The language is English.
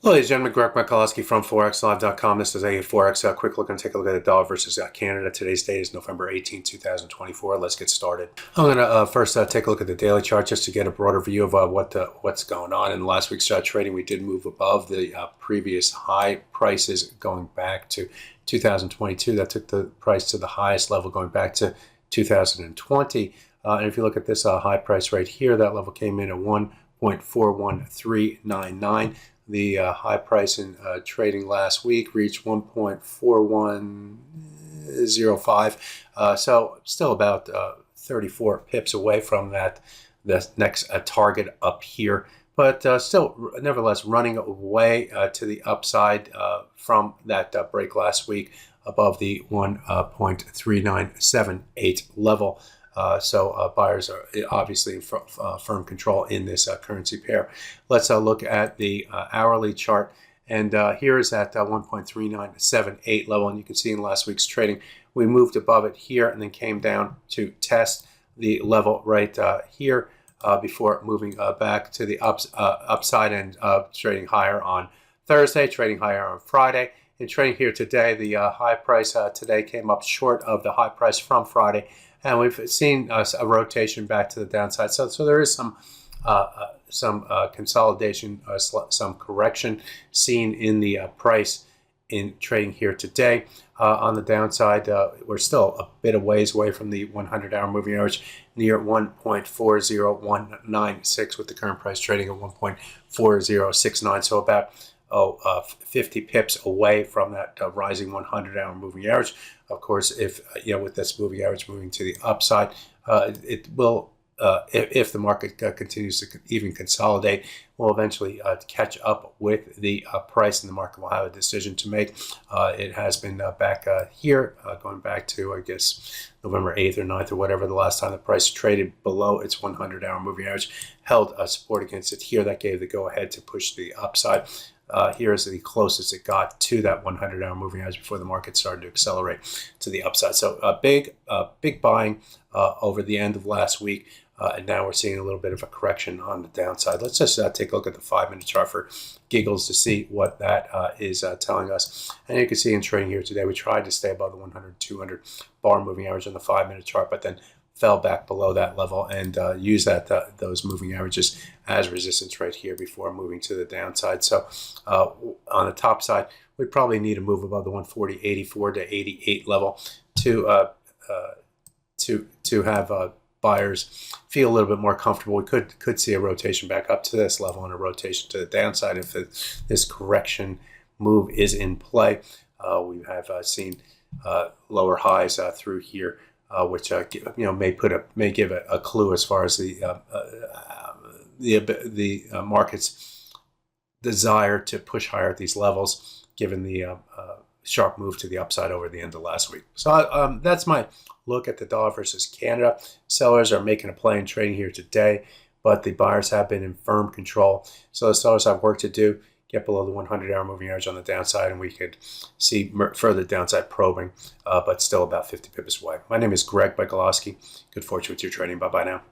Ladies and gentlemen, Greg Mikulowski from ForexLive.com. This is a Forex quick look and take a look at the dollar versus Canada. Today's date is November 18, 2024. Let's get started. I'm going to first take a look at the daily chart just to get a broader view of what's going on. In last week's trading, we did move above the previous high prices going back to 2022. That took the price to the highest level going back to 2020. And if you look at this high price right here, that level came in at 1.41399. The high price in trading last week reached 1.4105. So still about 34 pips away from the next target up here. But still, nevertheless, running away to the upside from that break last week above the 1.3978 level. So buyers are obviously in firm control in this currency pair. Let's look at the hourly chart. And here is at 1.3978 level. And you can see in last week's trading, we moved above it here and then came down to test the level right here before moving back to the upside and trading higher on Thursday, trading higher on Friday. In trading here today, the high price today came up short of the high price from Friday. And we've seen a rotation back to the downside. So there is some consolidation, some correction seen in the price in trading here today. On the downside, we're still a bit of ways away from the 100-hour moving average, near 1.40196, with the current price trading at 1.4069. So about 50 pips away from that rising 100-hour moving average. Of course, if with this moving average moving to the upside, it will, if the market continues to even consolidate, will eventually catch up with the price, and the market will have a decision to make. It has been back here, going back to, I guess, November 8th or 9th or whatever, the last time the price traded below its 100-hour moving average, held support against it here. That gave the go-ahead to push the upside. Here is the closest it got to that 100-hour moving average before the market started to accelerate to the upside. So big buying over the end of last week, and now we're seeing a little bit of a correction on the downside. Let's just take a look at the 5-minute chart for giggles to see what that is telling us. And you can see in trading here today, we tried to stay above the 100-200 bar moving average on the 5-minute chart, but then fell back below that level and used those moving averages as resistance right here before moving to the downside. So on the top side, we probably need to move above the 140.84 to 88 level to have buyers feel a little bit more comfortable. We could see a rotation back up to this level and a rotation to the downside if this correction move is in play. We have seen lower highs through here, which may give a clue as far as the market's desire to push higher at these levels, given the sharp move to the upside over the end of last week. So that's my look at the dollar versus Canada. Sellers are making a play in trading here today, but the buyers have been in firm control. So the sellers have work to do. Get below the 100-hour moving average on the downside, and we could see further downside probing, but still about 50 pips away. My name is Greg Mikulowski. Good fortune with your trading. Bye-bye now.